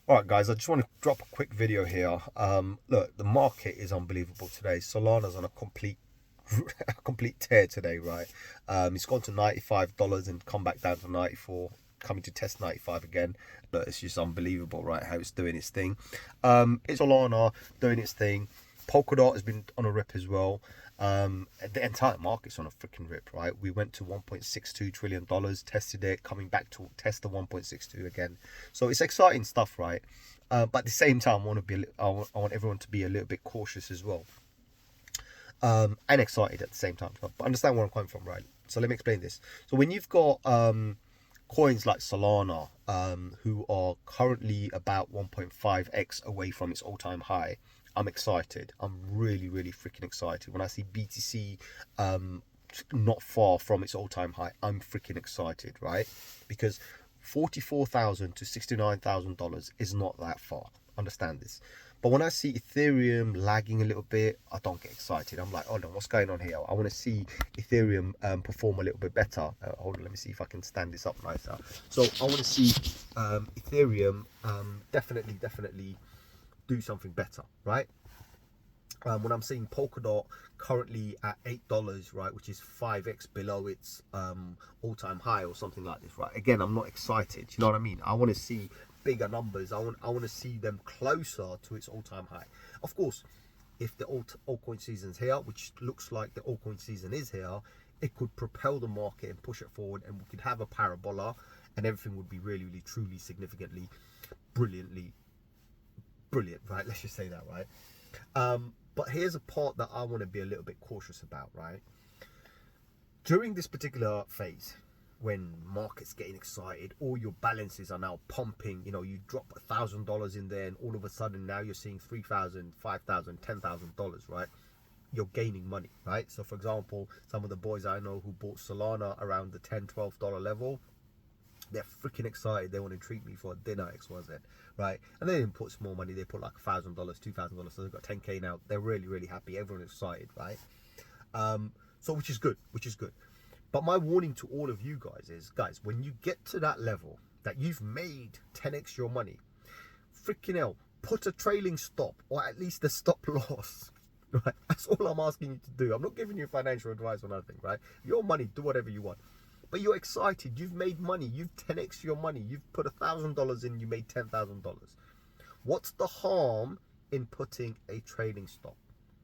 All right, guys, I just want to drop a quick video here. Look, the market is unbelievable today. Solana's on a complete a complete tear today, right? It's gone to $95 and come back down to 94, coming to test 95 again. Look, it's just unbelievable, right? How it's doing its thing. It's Solana doing its thing. Polkadot has been on a rip as well. The entire market's on a freaking rip, right? We went to $1.62 trillion, tested it, coming back to test the 1.62 again. So it's exciting stuff, right? But at the same time, I want everyone to be a little bit cautious as well, and excited at the same time. But understand where I'm coming from, right? So let me explain this. So when you've got coins like Solana, who are currently about 1.5x away from its all-time high, I'm excited. I'm really, really freaking excited. When I see BTC not far from its all-time high, I'm freaking excited, right? Because $44,000 to $69,000 is not that far. Understand this. But when I see Ethereum lagging a little bit, I don't get excited. I'm like, oh no, what's going on here? I want to see Ethereum perform a little bit better. Hold on, let me see if I can stand this up nicer. So I want to see Ethereum definitely do something better, right? When I'm seeing Polkadot currently at $8, right, which is 5x below its all-time high or something like this, right? Again, I'm not excited. You know what I mean? I want to see bigger numbers. I want to see them closer to its all-time high. Of course, if the altcoin season's here, which looks like the altcoin season is here, it could propel the market and push it forward, and we could have a parabola, and everything would be really, really, truly, significantly, brilliant, right? Let's just say that, right? But here's a part that I want to be a little bit cautious about, right? During this particular phase, when market's getting excited, all your balances are now pumping. You know, you drop $1,000 in there, and all of a sudden now you're seeing $3,000, $5,000, $10,000, right? You're gaining money, right? So for example, some of the boys I know who bought Solana around the $10, $12 level, they're freaking excited. They want to treat me for a dinner, XYZ, right? And they didn't put small money. They put like $1,000, $2,000. So they've got 10K now. They're really, really happy. Everyone's excited, right? So which is good, But my warning to all of you guys is, guys, when you get to that level that you've made 10x your money, freaking hell, put a trailing stop, or at least a stop loss, right? That's all I'm asking you to do. I'm not giving you financial advice or nothing, right? Your money, do whatever you want. But you're excited, you've made money, you've 10x your money, you've put $1,000 in, you made $10,000. What's the harm in putting a trading stop?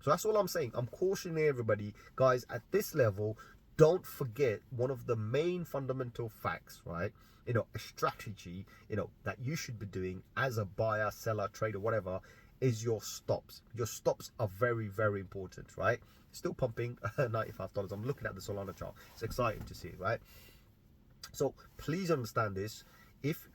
So that's all I'm saying. I'm cautioning everybody, guys, at this level, don't forget one of the main fundamental facts, right? You know, a strategy, you know, that you should be doing as a buyer, seller, trader, whatever, is your stops. Your stops are very, very important, right? Still pumping $95. I'm looking at the Solana chart. It's exciting to see, right? So please understand this. If,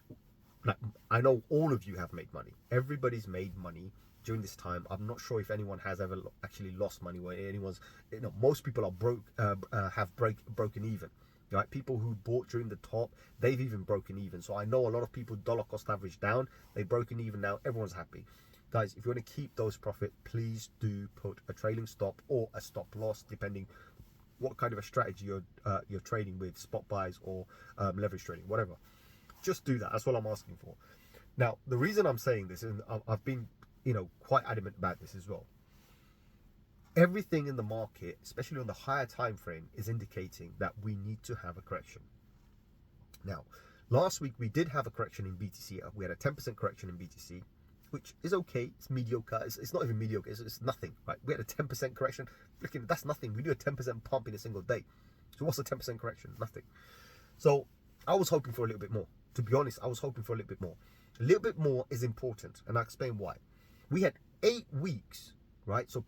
like, I know all of you have made money. Everybody's made money during this time. I'm not sure if anyone has ever actually lost money, where anyone's, you know, most people are broken even, right? People who bought during the top, they've even broken even. So I know a lot of people dollar cost average down, they've broken even now. Everyone's happy. Guys, if you want to keep those profit, please do put a trailing stop or a stop loss, depending what kind of a strategy you're trading with, spot buys or leverage trading, whatever. Just do that. That's all I'm asking for. Now, the reason I'm saying this, and I've been, you know, quite adamant about this as well. Everything in the market, especially on the higher time frame, is indicating that we need to have a correction. Now, last week we did have a correction in BTC. We had a 10% correction in BTC, which is okay. It's mediocre. It's not even mediocre. It's nothing, right? We had a 10% correction. Freaking, that's nothing. We do a 10% pump in a single day. So what's a 10% correction? Nothing. So I was hoping for a little bit more. To be honest, I was hoping for a little bit more. A little bit more is important, and I'll explain why. We had 8 weeks, right? So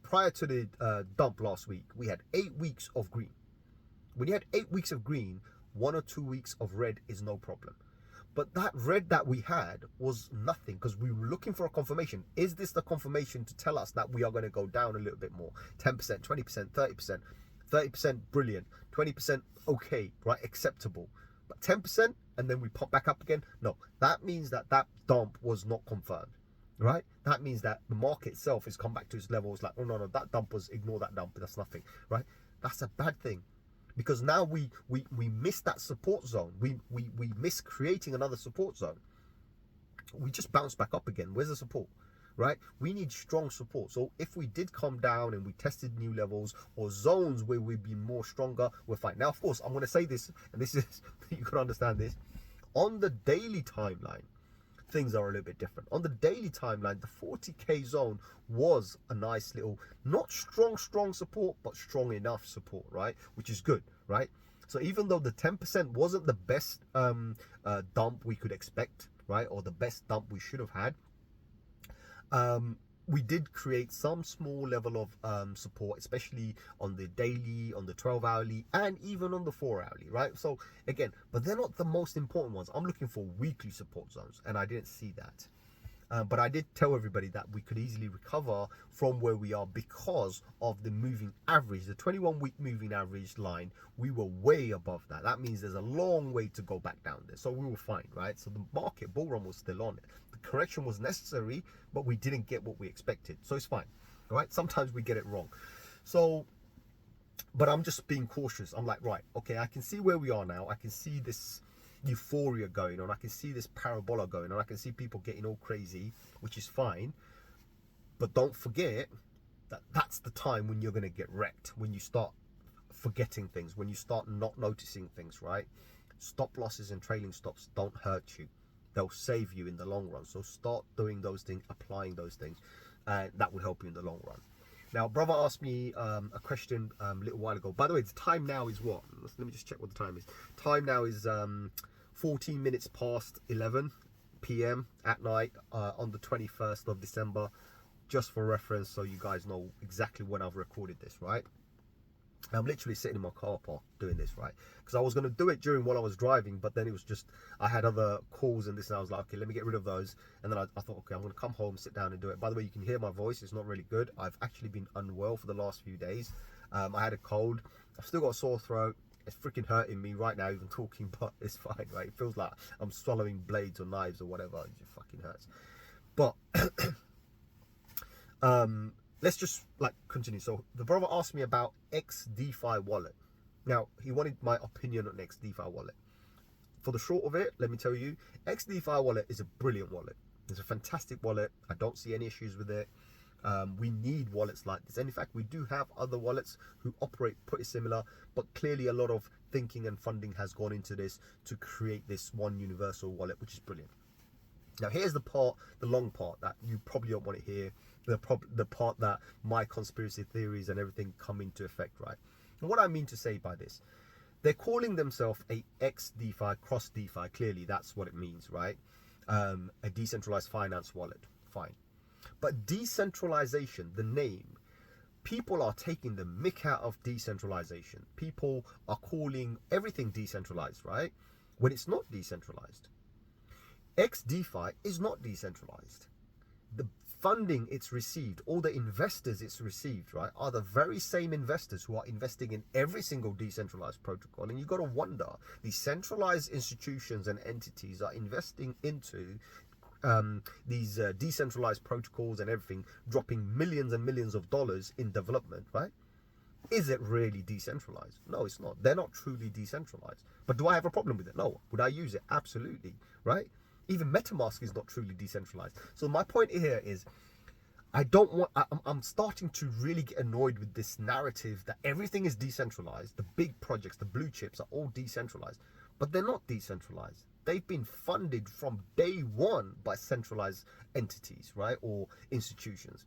prior to the dump last week, we had 8 weeks of green. When you had 8 weeks of green, 1 or 2 weeks of red is no problem. But that red that we had was nothing, because we were looking for a confirmation. Is this the confirmation to tell us that we are going to go down a little bit more? 10%, 20%, 30%. 30% brilliant. 20% okay, right? Acceptable. But 10% and then we pop back up again? No, that means that that dump was not confirmed, right? That means that the market itself has come back to its levels like, oh no, that dump was, ignore that dump, that's nothing, right? That's a bad thing. Because now we miss that support zone. We miss creating another support zone. we just bounce back up again. Where's the support? Right? We need strong support. So if we did come down and we tested new levels or zones where we'd be more stronger, we're fine. Now, of course, I'm going to say this, and this is, you can understand this. On the daily timeline, things are a little bit different. On the daily timeline, the 40k zone was a nice little, not strong support, but strong enough support, right? Which is good, right? So even though the 10% wasn't the best dump we could expect, right? Or the best dump we should have had, we did create some small level of support, especially on the daily, on the 12 hourly, and even on the 4 hourly, right? So again, but they're not the most important ones. I'm looking for weekly support zones, and I didn't see that. But I did tell everybody that we could easily recover from where we are because of the moving average, the 21-week moving average line. We were way above that. That means there's a long way to go back down there. So we were fine, right? So the market bull run was still on it. The correction was necessary, but we didn't get what we expected. So it's fine, right? Sometimes we get it wrong. So, but I'm just being cautious. I'm like, right, okay, I can see where we are now. I can see this euphoria going on, I can see this parabola going on, I can see people getting all crazy, which is fine, but don't forget that that's the time when you're going to get wrecked, when you start forgetting things, when you start not noticing things, right? Stop losses and trailing stops don't hurt you, they'll save you in the long run. So start doing those things, applying those things, and that will help you in the long run. Now, brother asked me a question a little while ago. By the way, the time now is what? Let me just check what the time is. Time now is 14 minutes past 11 p.m. at night on the 21st of December, just for reference, so you guys know exactly when I've recorded this, right? I'm literally sitting in my car park doing this, right? Because I was going to do it during while I was driving, but then it was just, I had other calls and this, and I was like, okay, let me get rid of those. And then I thought, okay, I'm going to come home, sit down and do it. By the way, you can hear my voice, it's not really good. I've actually been unwell for the last few days. I had a cold. I've still got a sore throat. It's freaking hurting me right now even talking, but it's fine, right? It feels like I'm swallowing blades or knives or whatever. It just fucking hurts. But let's just like continue. So the brother asked me about xdefi wallet. Now he wanted my opinion on xdefi wallet. For the short of it, let me tell you, xdefi wallet is a brilliant wallet. It's a fantastic wallet. I don't see any issues with it. We need wallets like this, and in fact we do have other wallets who operate pretty similar, but clearly a lot of thinking and funding has gone into this to create this one universal wallet, which is brilliant. Now here's the part, the long part that you probably don't want to hear, the part that my conspiracy theories and everything come into effect, right? And what I mean to say by this, they're calling themselves a xDeFi, cross DeFi. Clearly that's what it means, right? A decentralized finance wallet, fine. But decentralization, the name, people are taking the mick out of decentralization. People are calling everything decentralized, right? When it's not decentralized. xDeFi is not decentralized. The funding it's received, all the investors it's received, right, are the very same investors who are investing in every single decentralized protocol. And you've got to wonder, these centralized institutions and entities are investing into these decentralized protocols and everything, dropping millions and millions of dollars in development, right? Is it really decentralized? No, it's not. They're not truly decentralized. But do I have a problem with it? No. Would I use it? Absolutely, right? Even MetaMask is not truly decentralized. So my point here is, I'm starting to really get annoyed with this narrative that everything is decentralized. The big projects, the blue chips are all decentralized, but they're not decentralized. They've been funded from day one by centralized entities, right? Or institutions.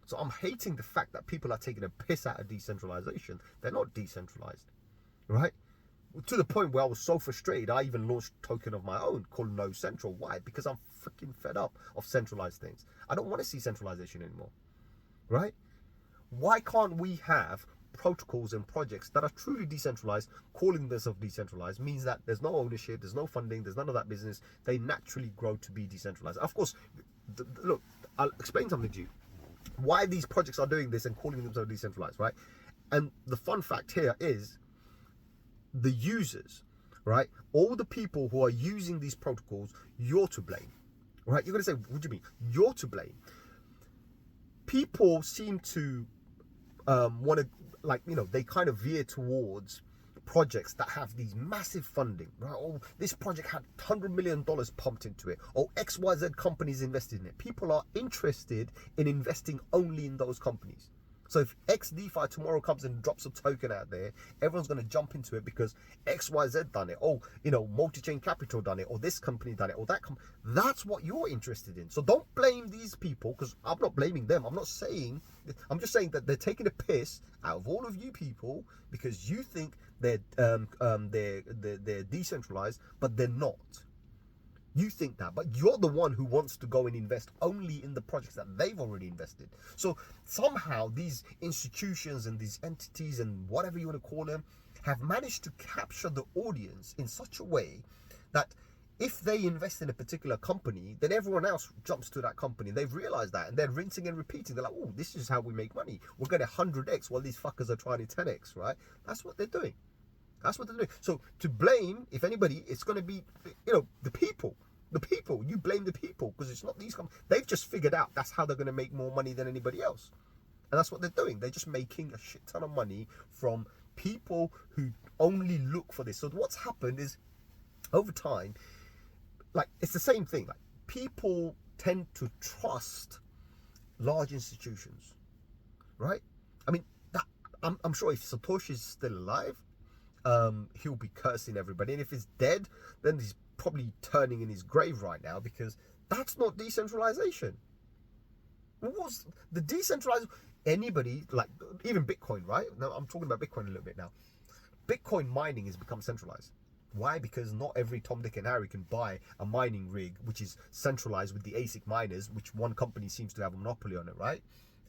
So I'm hating the fact that people are taking a piss out of decentralization. They're not decentralized, right? To the point where I was so frustrated, I even launched a token of my own called No Central. Why? Because I'm freaking fed up of centralized things. I don't want to see centralization anymore, right? Why can't we have protocols and projects that are truly decentralized? Calling themselves decentralized means that there's no ownership, there's no funding, there's none of that business. They naturally grow to be decentralized. Of course, look, I'll explain something to you. Why these projects are doing this and calling themselves decentralized, right? And the fun fact here is the users, right? All the people who are using these protocols, you're to blame, right? You're going to say, what do you mean? You're to blame. People seem to want to, like, you know, they kind of veer towards projects that have these massive funding, right? Oh, this project had $100 million pumped into it. Or XYZ companies invested in it. People are interested in investing only in those companies. So if xdefi tomorrow comes and drops a token out there, everyone's going to jump into it because XYZ done it. Oh, multi-chain capital done it, or this company done it, or that company. That's what you're interested in. So don't blame these people, because I'm not blaming them. I'm just saying that they're taking a piss out of all of you people because you think they're decentralized, but they're not. You think that, but you're the one who wants to go and invest only in the projects that they've already invested. So somehow these institutions and these entities and whatever you want to call them have managed to capture the audience in such a way that if they invest in a particular company, then everyone else jumps to that company. They've realized that, and they're rinsing and repeating. They're like, oh, this is how we make money. We're going to 100x while these fuckers are trying to 10x, right? That's what they're doing. That's what they're doing. So to blame, if anybody, it's going to be, the people. The people. You blame the people because it's not these companies. They've just figured out that's how they're going to make more money than anybody else. And that's what they're doing. They're just making a shit ton of money from people who only look for this. So what's happened is, over time, like, it's the same thing. Like, people tend to trust large institutions, right? I mean, I'm sure if Satoshi's still alive, he'll be cursing everybody, and if he's dead, then he's probably turning in his grave right now, because that's not decentralization. What was the decentralized? Anybody, like even Bitcoin, right? Now I'm talking about Bitcoin a little bit now. Bitcoin mining has become centralized. Why? Because not every Tom, Dick and Harry can buy a mining rig which is centralized with the ASIC miners, which one company seems to have a monopoly on it, right?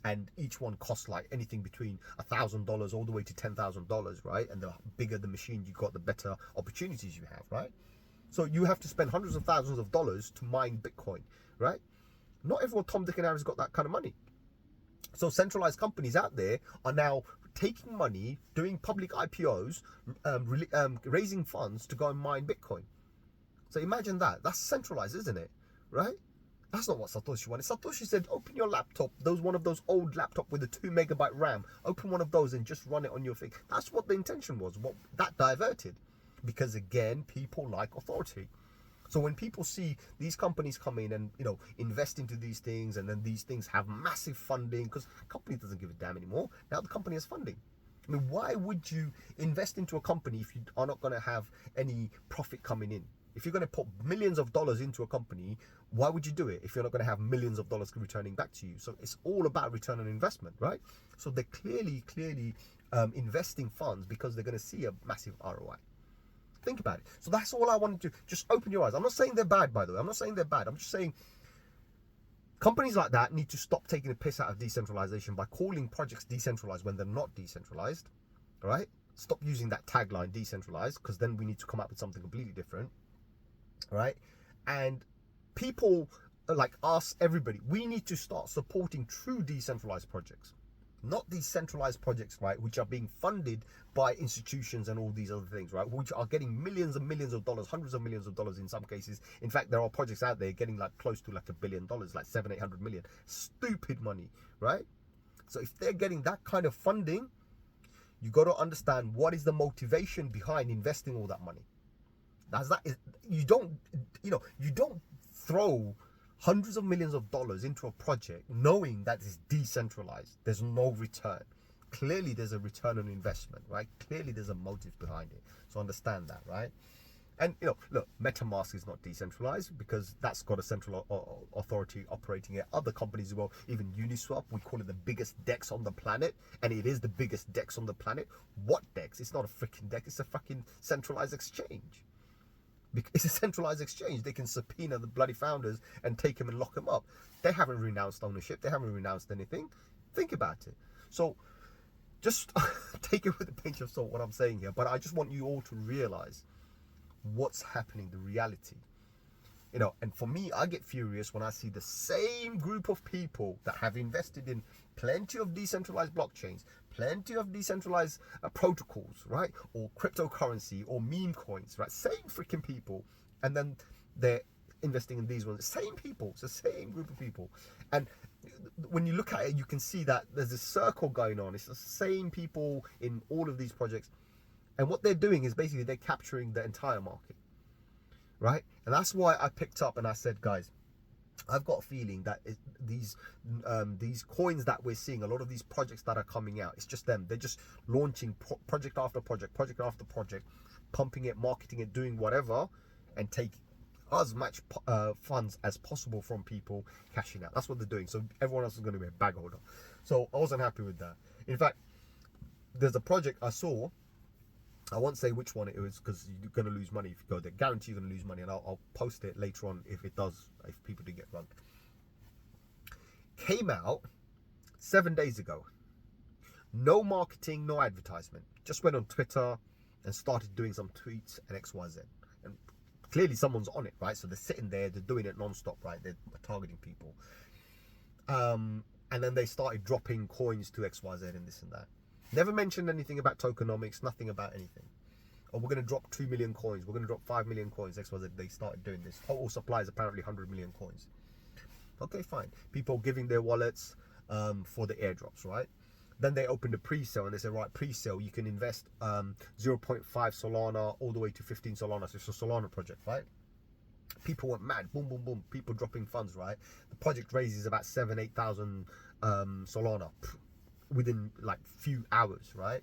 And each one costs like anything between $1,000 all the way to $10,000, right? And the bigger the machine you got, the better opportunities you have, right? So you have to spend hundreds of thousands of dollars to mine Bitcoin, right? Not everyone Tom, Dick and Harry's got that kind of money. So centralized companies out there are now taking money, doing public IPOs, raising funds to go and mine Bitcoin. So imagine that. That's centralized, isn't it? Right? That's not what Satoshi wanted. Satoshi said, open your laptop, one of those old laptop with a 2 megabyte RAM. Open one of those and just run it on your thing. That's what the intention was. What that diverted. Because again, people like authority. So when people see these companies come in and invest into these things, and then these things have massive funding, because the company doesn't give a damn anymore. Now the company has funding. I mean, why would you invest into a company if you are not going to have any profit coming in? If you're going to put millions of dollars into a company, why would you do it if you're not going to have millions of dollars returning back to you? So it's all about return on investment, right? So they're clearly investing funds because they're going to see a massive ROI. Think about it. So that's all I wanted to just open your eyes. I'm not saying they're bad, by the way. I'm not saying they're bad. I'm just saying companies like that need to stop taking the piss out of decentralization by calling projects decentralized when they're not decentralized. All right? Stop using that tagline, decentralized, because then we need to come up with something completely different. All right? And people like us, everybody, we need to start supporting true decentralized projects. Not these centralized projects, right, which are being funded by institutions and all these other things, right, which are getting millions and millions of dollars, hundreds of millions of dollars in some cases. In fact, there are projects out there getting like close to like $1 billion, like 700-800 million. Stupid money, right? So if they're getting that kind of funding, you got to understand what is the motivation behind investing all that money. You don't throw hundreds of millions of dollars into a project knowing that it's decentralized. There's no return. Clearly there's a return on investment, right? Clearly there's a motive behind it. So understand that, right? And look, MetaMask is not decentralized because that's got a central authority operating it. Other companies as well, even Uniswap, we call it the biggest DEX on the planet, and it is the biggest DEX on the planet. What DEX? It's not a freaking DEX, it's a fucking centralized exchange. It's a centralized exchange. They can subpoena the bloody founders and take them and lock them up. They haven't renounced ownership. They haven't renounced anything. Think about it. So just take it with a pinch of salt what I'm saying here. But I just want you all to realize what's happening, the reality. And for me, I get furious when I see the same group of people that have invested in plenty of decentralized blockchains, plenty of decentralized protocols, right? Or cryptocurrency or meme coins, right? Same freaking people. And then they're investing in these ones. Same people. It's the same group of people. And when you look at it, you can see that there's a circle going on. It's the same people in all of these projects. And what they're doing is basically they're capturing the entire market, right? And that's why I picked up and I said, guys, I've got a feeling that these coins that we're seeing, a lot of these projects that are coming out, it's just them. They're just launching project after project, project after project, pumping it, marketing it, doing whatever, and take as much funds as possible from people cashing out. That's what they're doing. So everyone else is going to be a bag holder. So I wasn't happy with that. In fact, there's a project I saw. I won't say which one it was because you're going to lose money if you go there. Guarantee you're going to lose money, and I'll post it later on if people do get run. Came out 7 days ago. No marketing, no advertisement. Just went on Twitter and started doing some tweets and XYZ. And clearly someone's on it, right? So they're sitting there, they're doing it non-stop, right? They're targeting people. And then they started dropping coins to XYZ and this and that. Never mentioned anything about tokenomics, nothing about anything. Oh, we're going to drop 2 million coins. We're going to drop 5 million coins. XYZ, they started doing this. Total supply is apparently 100 million coins. Okay, fine. People giving their wallets for the airdrops, right? Then they opened a pre-sale and they said, right, pre-sale, you can invest 0.5 Solana all the way to 15 Solana. So it's a Solana project, right? People went mad. Boom, boom, boom. People dropping funds, right? The project raises about 8,000 Solana within like few hours, right?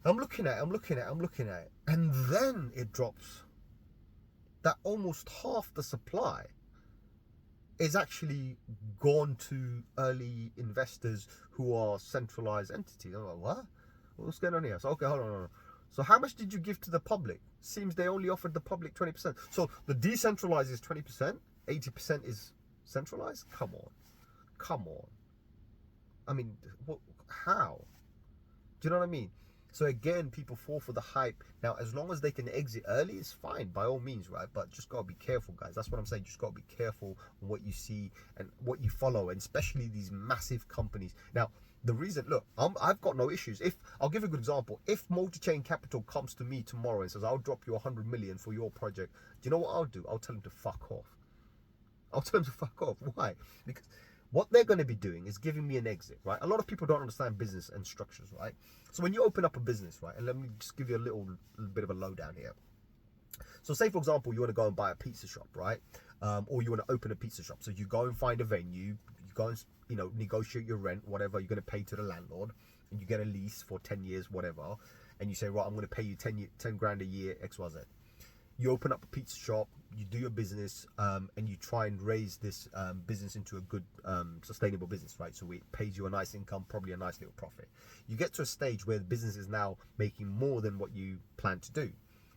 I'm looking at it. And then it drops that almost half the supply is actually gone to early investors who are centralized entities. I'm like, what? What's going on here? So, okay, hold on. So how much did you give to the public? Seems they only offered the public 20%. So the decentralized is 20%, 80% is centralized? Come on. I mean, how? Do you know what I mean? So again, people fall for the hype. Now, as long as they can exit early, it's fine, by all means, right? But just got to be careful, guys. That's what I'm saying. Just got to be careful on what you see and what you follow, and especially these massive companies. Now, the reason, look, I've got no issues. I'll give you a good example. If Multi-Chain Capital comes to me tomorrow and says, I'll drop you 100 million for your project, do you know what I'll do? I'll tell them to fuck off. Why? Because what they're going to be doing is giving me an exit, right? A lot of people don't understand business and structures, right? So when you open up a business, right, and let me just give you a little bit of a lowdown here. So say, for example, you want to go and buy a pizza shop, right? Or you want to open a pizza shop. So you go and find a venue, you go and, negotiate your rent, whatever you're going to pay to the landlord, and you get a lease for 10 years, whatever. And you say, right, I'm going to pay you 10 grand a year, XYZ. You open up a pizza shop, you do your business, and you try and raise this business into a good, sustainable business, right? So it pays you a nice income, probably a nice little profit. You get to a stage where the business is now making more than what you plan to do.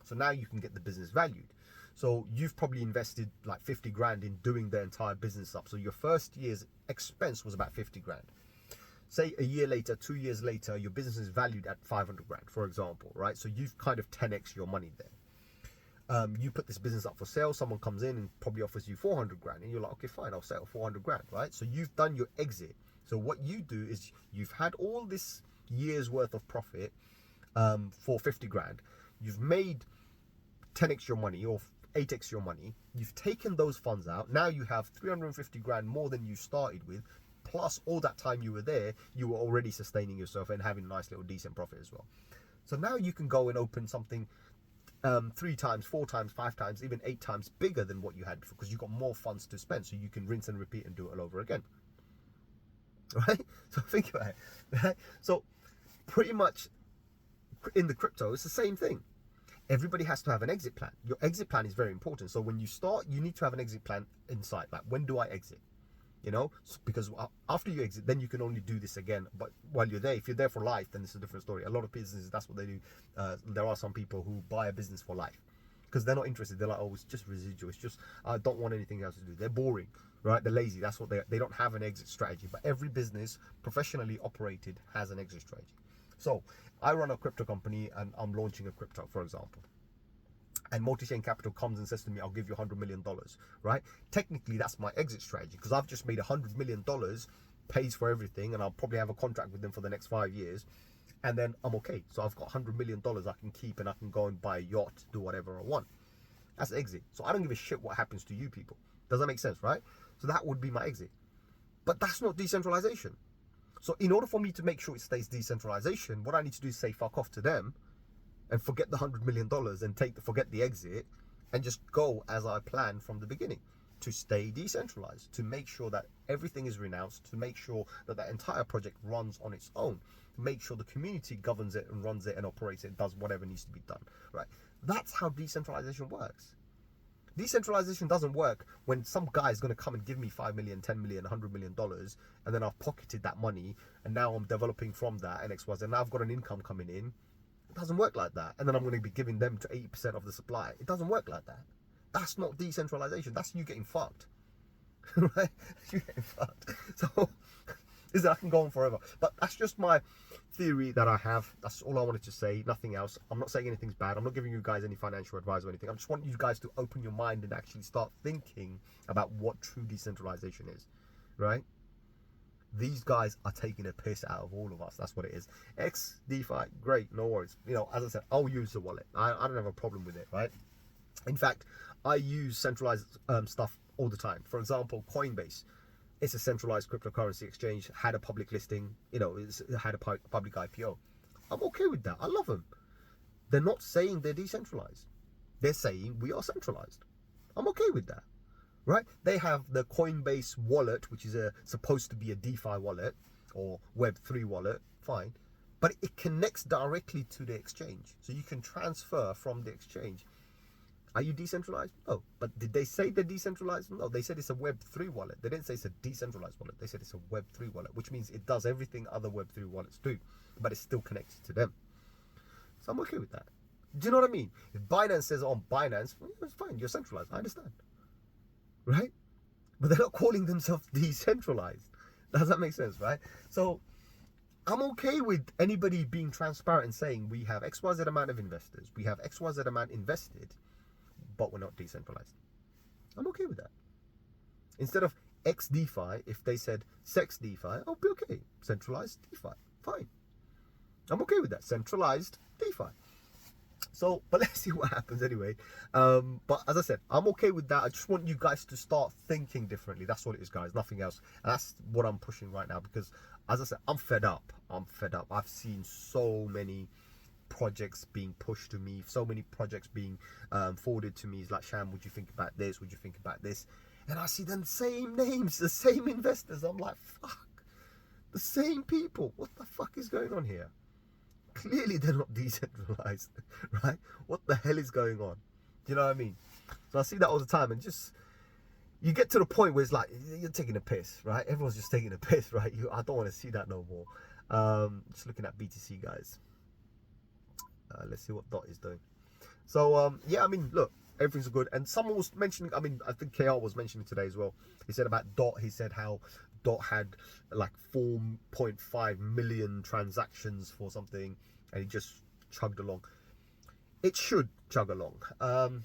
So now you can get the business valued. So you've probably invested like 50 grand in doing the entire business up. So your first year's expense was about 50 grand. Say a year later, 2 years later, your business is valued at 500 grand, for example, right? So you've kind of 10x your money there. You put this business up for sale, someone comes in and probably offers you 400 grand, and you're like, okay, fine, I'll sell 400 grand, right? So you've done your exit. So what you do is you've had all this year's worth of profit for 50 grand. You've made 10x your money or 8x your money. You've taken those funds out. Now you have 350 grand more than you started with. Plus all that time you were there, you were already sustaining yourself and having a nice little decent profit as well. So now you can go and open something 3 times, 4 times, 5 times, even 8 times bigger than what you had before, because you've got more funds to spend, so you can rinse and repeat and do it all over again. Right? So think about it. Right? So pretty much in the crypto, it's the same thing. Everybody has to have an exit plan. Your exit plan is very important. So when you start, you need to have an exit plan inside. Like, when do I exit? Because after you exit, then you can only do this again. But while you're there, if you're there for life, then it's a different story. A lot of businesses, that's what they do. There are some people who buy a business for life because they're not interested. They're like, oh, it's just residual. It's just, I don't want anything else to do. They're boring, right? They're lazy. That's what they don't have an exit strategy. But every business, professionally operated, has an exit strategy. So I run a crypto company and I'm launching a crypto, for example. And Multi-Chain Capital comes and says to me, I'll give you $100 million, right? Technically, that's my exit strategy because I've just made $100 million, pays for everything, and I'll probably have a contract with them for the next 5 years, and then I'm okay. So I've got $100 million I can keep, and I can go and buy a yacht, do whatever I want. That's exit. So I don't give a shit what happens to you people. Does that make sense, right? So that would be my exit. But that's not decentralization. So in order for me to make sure it stays decentralization, what I need to do is say fuck off to them and forget the $100 million and forget the exit and just go as I planned from the beginning, to stay decentralized, to make sure that everything is renounced, to make sure that that entire project runs on its own, to make sure the community governs it and runs it and operates it, does whatever needs to be done, right? That's how decentralization works. Decentralization doesn't work when some guy is going to come and give me 5 million, 10 million, $100 million, and then I've pocketed that money, and now I'm developing from that and XYZ, and now I've got an income coming in. It doesn't work like that. And then I'm going to be giving them to 80% of the supply. It doesn't work like that. That's not decentralization. That's you getting fucked. Right? You getting fucked. So, I can go on forever. But that's just my theory that I have. That's all I wanted to say. Nothing else. I'm not saying anything's bad. I'm not giving you guys any financial advice or anything. I just want you guys to open your mind and actually start thinking about what true decentralization is. Right? These guys are taking a piss out of all of us. That's what it is. xdefi, great, no worries. You know, as I said, I'll use the wallet. I don't have a problem with it, right? In fact, I use centralized stuff all the time. For example, Coinbase. It's a centralized cryptocurrency exchange, had a public listing, you know, it had a public IPO. I'm okay with that. I love them. They're not saying they're decentralized. They're saying we are centralized. I'm okay with that, right? They have the Coinbase wallet, which is supposed to be a DeFi wallet or Web3 wallet, fine. But it connects directly to the exchange. So you can transfer from the exchange. Are you decentralized? No. But did they say they're decentralized? No, they said it's a Web3 wallet. They didn't say it's a decentralized wallet. They said it's a Web3 wallet, which means it does everything other Web3 wallets do, but it's still connected to them. So I'm okay with that. Do you know what I mean? If Binance says on Binance, well, it's fine, you're centralized. I understand. Right? But they're not calling themselves decentralized. Does that make sense, right? So I'm okay with anybody being transparent and saying we have XYZ amount of investors, we have XYZ amount invested, but we're not decentralized. I'm okay with that. Instead of xdefi, if they said sex DeFi, I'll be okay. Centralized DeFi, fine. I'm okay with that. Centralized DeFi. So, but let's see what happens anyway. But as I said, I'm okay with that. I just want you guys to start thinking differently. That's all it is, guys. Nothing else. And that's what I'm pushing right now because, as I said, I'm fed up. I'm fed up. I've seen so many projects being pushed to me, so many projects being forwarded to me. It's like, Sham, would you think about this? Would you think about this? And I see the same names, the same investors. I'm like, fuck, the same people. What the fuck is going on here? Clearly they're not decentralized, right? What the hell is going on? Do you know what I mean? So I see that all the time, and just you get to the point where it's like you're taking a piss, right? Everyone's just taking a piss, right? I don't want to see that no more. Just looking at BTC, guys. Let's see what Dot is doing. So yeah, I mean, look, everything's good. And someone was mentioning, I mean, I think KR was mentioning today as well. He said about Dot. He said how Dot had like 4.5 million transactions for something, and he just chugged along. It should chug along.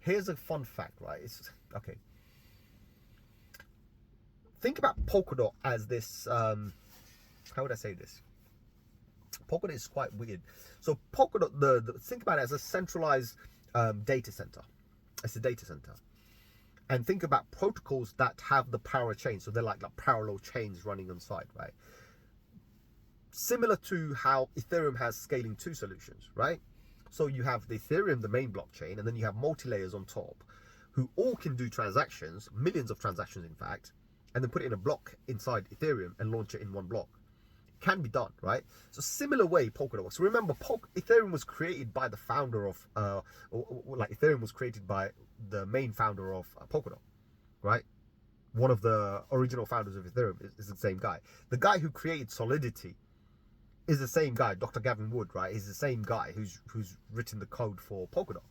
Here's a fun fact, right? It's okay. Think about Polkadot as this. How would I say this? Polkadot is quite weird. So Polkadot, think about it as a centralized data center. It's a data center. And think about protocols that have the power chain. So they're like parallel chains running on side, right? Similar to how Ethereum has scaling 2 solutions, right? So you have the Ethereum, the main blockchain, and then you have multi-layers on top who all can do transactions, millions of transactions in fact, and then put it in a block inside Ethereum and launch it in one block. Can be done, right? So similar way Polkadot works. So remember, Ethereum was created by the founder of, Ethereum was created by the main founder of Polkadot, right? One of the original founders of Ethereum is the same guy. The guy who created Solidity is the same guy, Dr. Gavin Wood, right? He's the same guy who's written the code for Polkadot,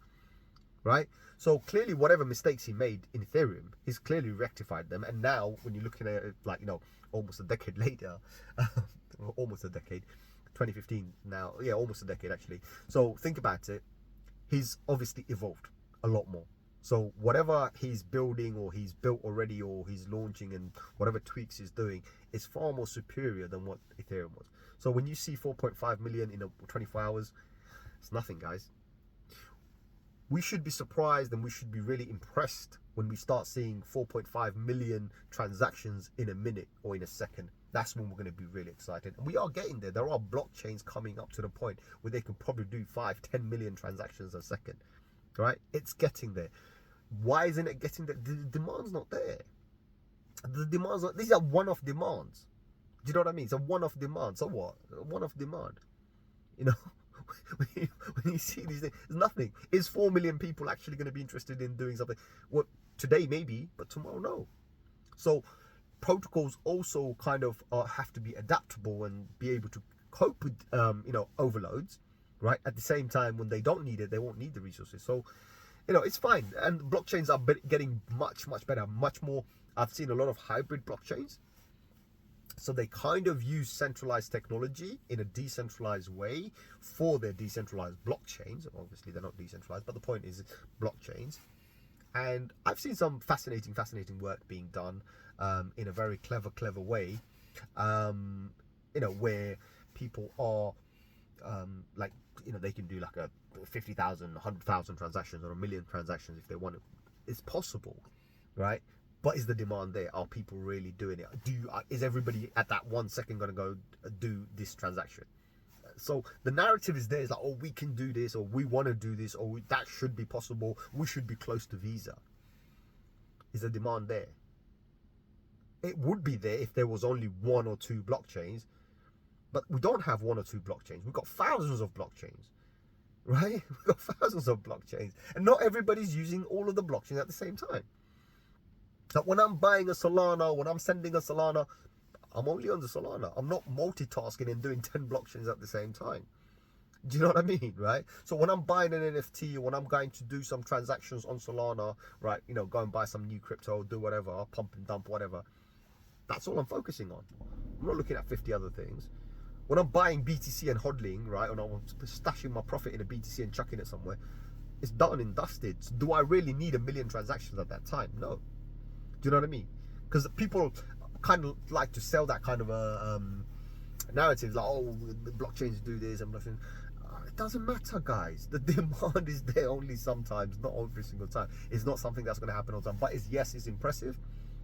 right? So clearly whatever mistakes he made in Ethereum, he's clearly rectified them. And now when you're looking at it, like, you know, almost a decade later, almost a decade, 2015 now, yeah, almost a decade actually. So think about it, he's obviously evolved a lot more. So whatever he's building or he's built already or he's launching and whatever tweaks he's doing is far more superior than what Ethereum was. So when you see 4.5 million in 24 hours, it's nothing, guys. We should be surprised and we should be really impressed when we start seeing 4.5 million transactions in a minute or in a second. That's when we're going to be really excited. And we are getting there. There are blockchains coming up to the point where they can probably do 5-10 million transactions a second, right? It's getting there. Why isn't it getting there? The demand's not there. The demand's not, these are one-off demands. Do you know what I mean? It's a one-off demand. So what? A one-off demand. You know, when you see these things, it's nothing. Is 4 million people actually going to be interested in doing something? Well, today maybe, but tomorrow no. So protocols also kind of have to be adaptable and be able to cope with overloads, right? At the same time, when they don't need it, they won't need the resources. So it's fine. And blockchains are getting much better, much more. I've seen a lot of hybrid blockchains. So they kind of use centralized technology in a decentralized way for their decentralized blockchains. Obviously, they're not decentralized, but the point is blockchains. And I've seen some fascinating work being done in a very clever way, where people are they can do like a 50,000, 100,000 transactions or 1 million transactions if they want it. It's possible, right? But is the demand there? Are people really doing it? Is everybody at that 1 second going to go do this transaction? So the narrative is there. It's like, oh, we can do this, or we want to do this, or that should be possible. We should be close to Visa. Is the demand there? It would be there if there was only 1 or 2 blockchains. But we don't have 1 or 2 blockchains. We've got thousands of blockchains, right? We've got thousands of blockchains. And not everybody's using all of the blockchains at the same time. So when I'm buying a Solana, when I'm sending a Solana, I'm only on the Solana. I'm not multitasking and doing 10 blockchains at the same time. Do you know what I mean, right? So when I'm buying an NFT, or when I'm going to do some transactions on Solana, right, go and buy some new crypto, do whatever, pump and dump, whatever. That's all I'm focusing on. I'm not looking at 50 other things. When I'm buying BTC and hodling, right, and I'm stashing my profit in a BTC and chucking it somewhere, it's done and dusted. So do I really need 1 million transactions at that time? No. Do you know what I mean? Because people kind of like to sell that kind of a narrative, like, oh, the blockchains do this and blockchain. It doesn't matter, guys. The demand is there only sometimes, not every single time. It's not something that's going to happen all the time. But it's impressive,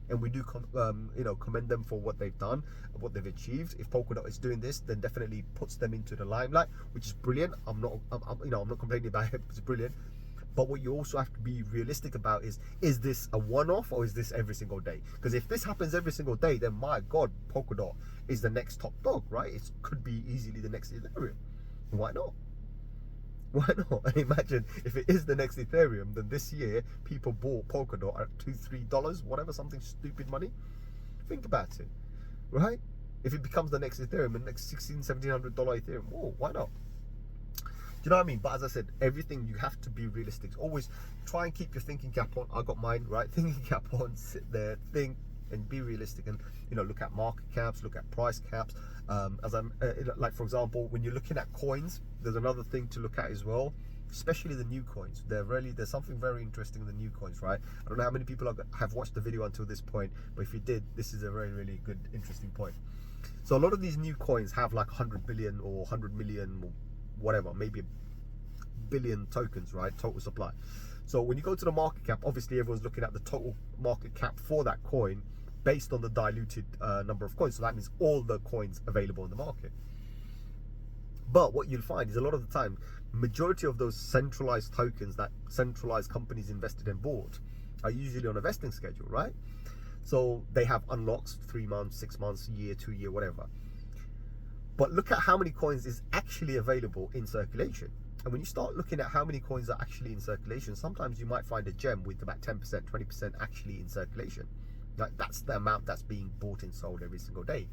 and we do commend them for what they've done, what they've achieved. If Polkadot is doing this, then definitely puts them into the limelight, which is brilliant. I'm not complaining about it. It's brilliant. But what you also have to be realistic about is this a one-off, or is this every single day? Because if this happens every single day, then my God, Polkadot is the next top dog, right? It could be easily the next Ethereum. Why not? Why not? And imagine if it is the next Ethereum, then this year people bought Polkadot at $2-3, whatever, something stupid money. Think about it, right? If it becomes the next Ethereum, the next $1,600-1,700 Ethereum, whoa, why not? Do you know what I mean? But as I said, everything, you have to be realistic. Always try and keep your thinking cap on. I got mine, right? Thinking cap on, sit there, think, and be realistic. And look at market caps, look at price caps. Like, for example, when you're looking at coins, there's another thing to look at as well, especially the new coins. There's something very interesting in the new coins, right? I don't know how many people have watched the video until this point, but if you did, this is a very, really good, interesting point. So a lot of these new coins have like 100 billion or 100 million or whatever, maybe 1 billion tokens, right? Total supply. So when you go to the market cap, obviously everyone's looking at the total market cap for that coin based on the diluted number of coins. So that means all the coins available in the market. But what you'll find is a lot of the time, majority of those centralized tokens that centralized companies invested and bought are usually on a vesting schedule, right? So they have unlocks 3 months, 6 months, a year, 2 year, whatever. But look at how many coins is actually available in circulation. And when you start looking at how many coins are actually in circulation, sometimes you might find a gem with about 10%, 20% actually in circulation. Like, that's the amount that's being bought and sold every single day.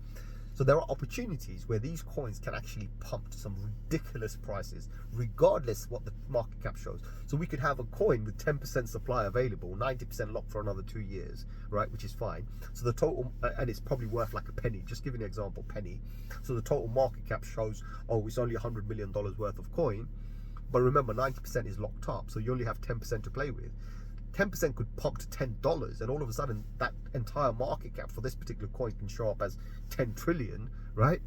So there are opportunities where these coins can actually pump to some ridiculous prices, regardless what the market cap shows. So we could have a coin with 10% supply available, 90% locked for another 2 years, right? Which is fine. So the total, and it's probably worth like a penny, just giving an example, penny. So the total market cap shows, oh, it's only $100 million worth of coin. But remember, 90% is locked up, so you only have 10% to play with. 10% could pump to $10, and all of a sudden that entire market cap for this particular coin can show up as 10 trillion, right?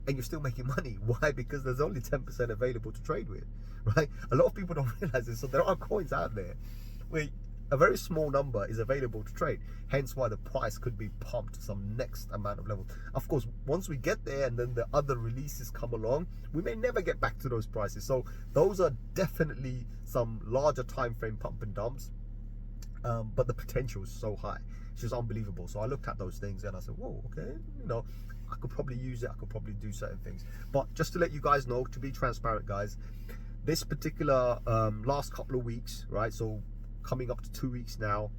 And you're still making money. Why? Because there's only 10% available to trade with, right? A lot of people don't realize this. So there are coins out there where a very small number is available to trade. Hence why the price could be pumped to some next amount of level. Of course, once we get there and then the other releases come along, we may never get back to those prices. So those are definitely some larger time frame pump and dumps. But the potential is so high. It's just unbelievable. So I looked at those things and I said, whoa, okay, you know, I could probably use it. I could probably do certain things. But just to let you guys know, to be transparent, guys, this particular last couple of weeks, right? So coming up to 2 weeks now,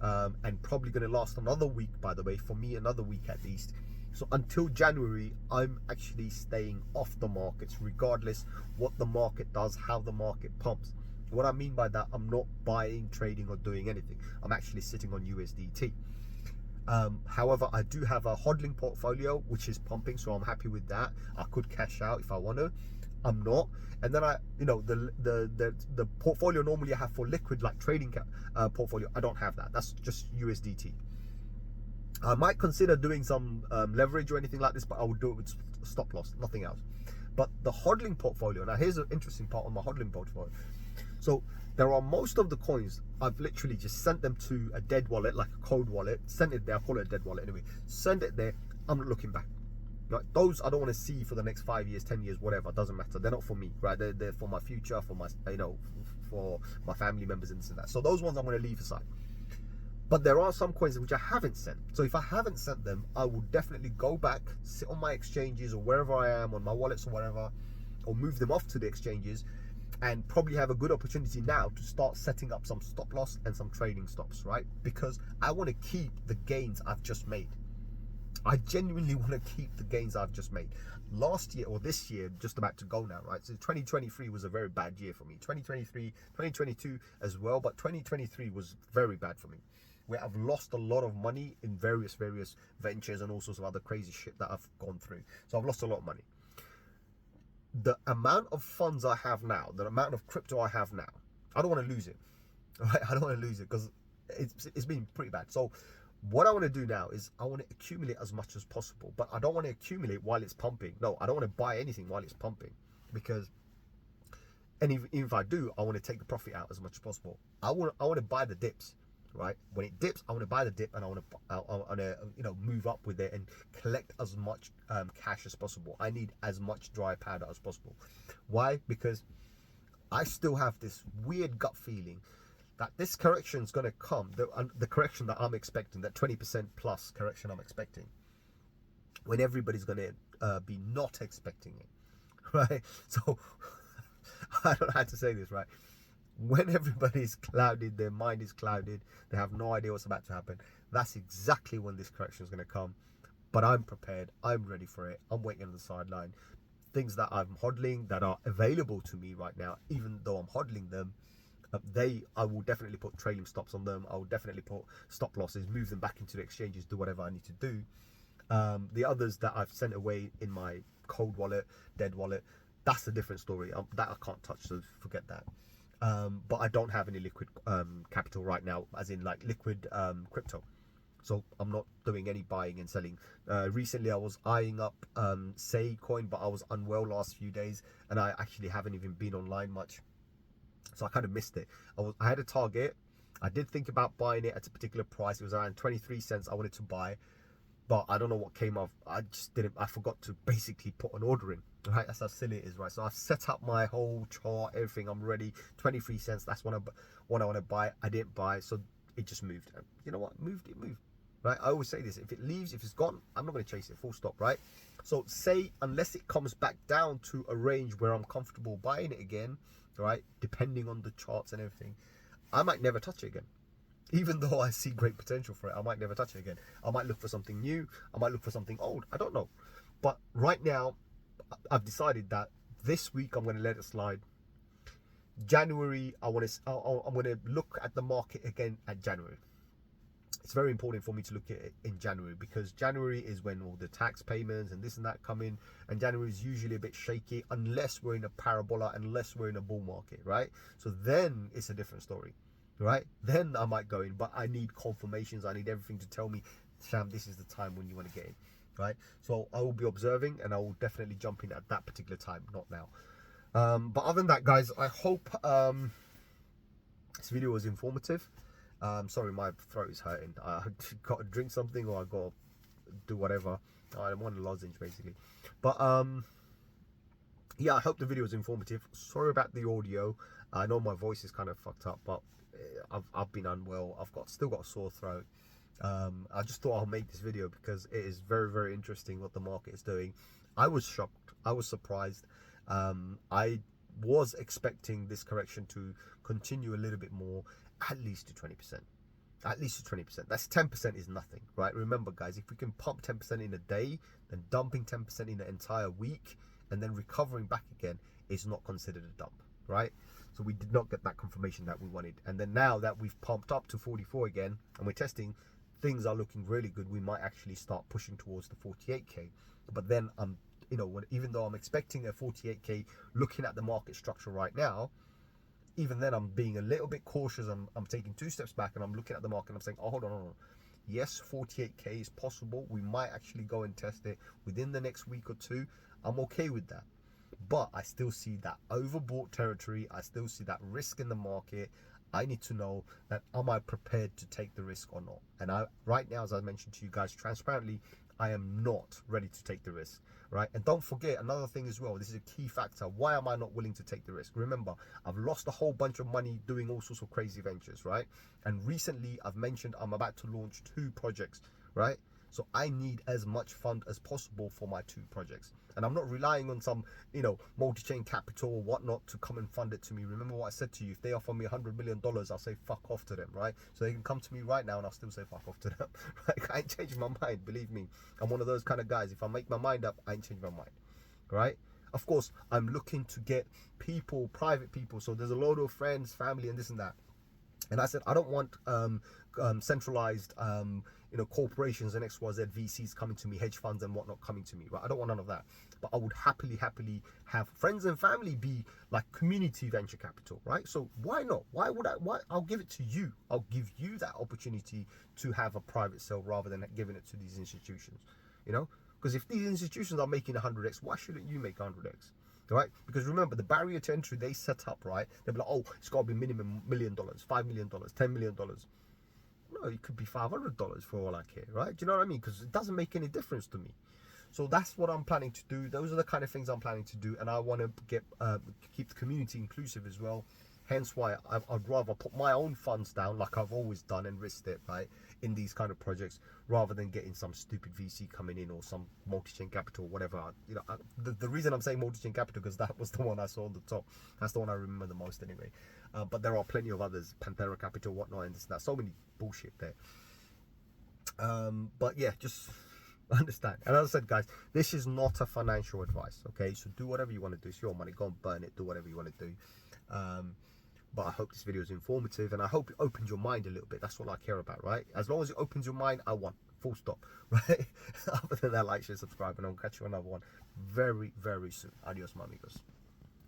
and probably going to last another week, by the way, for me, another week at least. So until January, I'm actually staying off the markets, regardless what the market does, how the market pumps. What I mean by that, I'm not buying, trading, or doing anything. I'm actually sitting on USDT. However, I do have a hodling portfolio which is pumping, so I'm happy with that. I could cash out if I want to. I'm not. And then the portfolio normally I have for liquid, like trading portfolio, I don't have that. That's just USDT. I might consider doing some leverage or anything like this, but I would do it with stop loss, nothing else. But the hodling portfolio, now here's an interesting part on my hodling portfolio. So there are most of the coins, I've literally just sent them to a dead wallet, like a cold wallet, sent it there, I call it a dead wallet anyway, send it there, I'm not looking back. Like those I don't want to see for the next 5 years, 10 years, whatever, doesn't matter. They're not for me, right? They're for my future, for my, you know, for my family members and this and that. So those ones I'm going to leave aside. But there are some coins which I haven't sent. So if I haven't sent them, I will definitely go back, sit on my exchanges or wherever I am, on my wallets or whatever, or move them off to the exchanges, and probably have a good opportunity now to start setting up some stop loss and some trading stops, right? Because I want to keep the gains I've just made. I genuinely want to keep the gains I've just made. Last year, or this year, just about to go now, right? So 2023 was a very bad year for me. 2022 as well, but 2023 was very bad for me, where I've lost a lot of money in various ventures and all sorts of other crazy shit that I've gone through. So I've lost a lot of money. The amount of funds I have now, the amount of crypto I have now, I don't want to lose it. Right? I don't want to lose it because it's been pretty bad. So what I want to do now is I want to accumulate as much as possible, but I don't want to accumulate while it's pumping. No, I don't want to buy anything while it's pumping, because, and even if I do, I want to take the profit out as much as possible. I want to buy the dips. Right, when it dips, I want to buy the dip, and I want to you know, move up with it and collect as much cash as possible. I need as much dry powder as possible. Why? Because I still have this weird gut feeling that this correction is going to come. The correction that I'm expecting, that 20% plus correction I'm expecting, when everybody's going to be not expecting it, right? So I don't know how to say this, right? When everybody's clouded, their mind is clouded, they have no idea what's about to happen, that's exactly when this correction is going to come. But I'm prepared, I'm ready for it, I'm waiting on the sideline. Things that I'm hodling that are available to me right now, even though I'm hodling them, I will definitely put trailing stops on them. I will definitely put stop losses, move them back into the exchanges, do whatever I need to do. The others that I've sent away in my cold wallet, dead wallet, that's a different story. That I can't touch, so forget that. But I don't have any liquid capital right now, as in like liquid crypto, so I'm not doing any buying and selling. Recently I was eyeing up Say coin, but I was unwell last few days and I actually haven't even been online much, so I kind of missed it. I had a target. I did think about buying it at a particular price. It was around 23 cents I wanted to buy, but I don't know what came off. I forgot to basically put an order in, right? That's how silly it is, right? So I've set up my whole chart, everything, I'm ready. 23 cents, that's what I want to buy. I didn't buy, so it just moved. And you know what? It moved, right? I always say this, if it leaves, if it's gone, I'm not going to chase it, full stop, right? So say, unless it comes back down to a range where I'm comfortable buying it again, right? Depending on the charts and everything, I might never touch it again. Even though I see great potential for it, I might never touch it again. I might look for something new. I might look for something old. I don't know. But right now, I've decided that this week I'm going to let it slide. January, I'm going to look at the market again at January. It's very important for me to look at it in January, because January is when all the tax payments and this and that come in, and January is usually a bit shaky unless we're in a parabola, unless we're in a bull market, right? So then it's a different story. Right, then I might go in, but I need confirmations. I need everything to tell me, Sam, this is the time when you want to get in, right? So I will be observing, and I will definitely jump in at that particular time, not now. But other than that, guys, I hope this video was informative, Sorry, my throat is hurting. I got to drink something, or I got to do whatever. I want a lozenge basically. But yeah, I hope the video is informative. Sorry about the audio. I know my voice is kind of fucked up, but I've been unwell. Still got a sore throat. I just thought I'll make this video because it is very, very interesting what the market is doing. I was shocked. I was surprised. I was expecting this correction to continue a little bit more, at least to 20%. At least to 20%. That's 10% is nothing, right? Remember, guys, if we can pump 10% in a day, then dumping 10% in an entire week, and then recovering back again is not considered a dump, right? So we did not get that confirmation that we wanted. And then now that we've pumped up to 44 again, and we're testing, things are looking really good. We might actually start pushing towards the 48k. But then even though I'm expecting a 48k, looking at the market structure right now, even then I'm being a little bit cautious. I'm taking 2 steps back and I'm looking at the market and I'm saying, oh, hold on. Yes, 48k is possible. We might actually go and test it within the next week or two. I'm okay with that. But I still see that overbought territory. I still see that risk in the market. I need to know that, am I prepared to take the risk or not? And right now, as I mentioned to you guys transparently, I am not ready to take the risk, right? And don't forget another thing as well. This is a key factor. Why am I not willing to take the risk? Remember, I've lost a whole bunch of money doing all sorts of crazy ventures, right? And recently I've mentioned I'm about to launch 2 projects, right? So I need as much fund as possible for my 2 projects. And I'm not relying on some, multi-chain capital or whatnot to come and fund it to me. Remember what I said to you, if they offer me $100 million, I'll say fuck off to them, right? So they can come to me right now and I'll still say fuck off to them. Right? I ain't changing my mind, believe me. I'm one of those kind of guys. If I make my mind up, I ain't changing my mind, right? Of course, I'm looking to get people, private people. So there's a load of friends, family, and this and that. And I said, I don't want centralized, corporations and XYZ VCs coming to me, hedge funds and whatnot coming to me, right? I don't want none of that. But I would happily have friends and family be like community venture capital, right? So why not? Why? I'll give it to you. I'll give you that opportunity to have a private sale rather than giving it to these institutions, Because if these institutions are making 100x, why shouldn't you make 100x? Right? Because remember, the barrier to entry they set up, right? They'll be like, oh, it's got to be minimum $1 million, $5 million, $10 million. No, it could be $500 for all I care, right? Do you know what I mean? Because it doesn't make any difference to me. So that's what I'm planning to do. Those are the kind of things I'm planning to do, and I want to keep the community inclusive as well. Hence why I'd rather put my own funds down, like I've always done, and risked it, right, in these kind of projects, rather than getting some stupid VC coming in or some multi-chain capital, whatever. The reason I'm saying multi-chain capital because that was the one I saw on the top. That's the one I remember the most anyway. But there are plenty of others, Panthera Capital, whatnot, and this and that. So many bullshit there. But yeah, just understand. And as I said, guys, this is not a financial advice, okay? So do whatever you want to do. It's your money. Go and burn it. Do whatever you want to do. But I hope this video is informative, and I hope it opens your mind a little bit. That's what I care about, right? As long as it opens your mind, I want. Full stop, right? Other than that, like, share, subscribe, and I'll catch you on another one very, very soon. Adios, my amigos.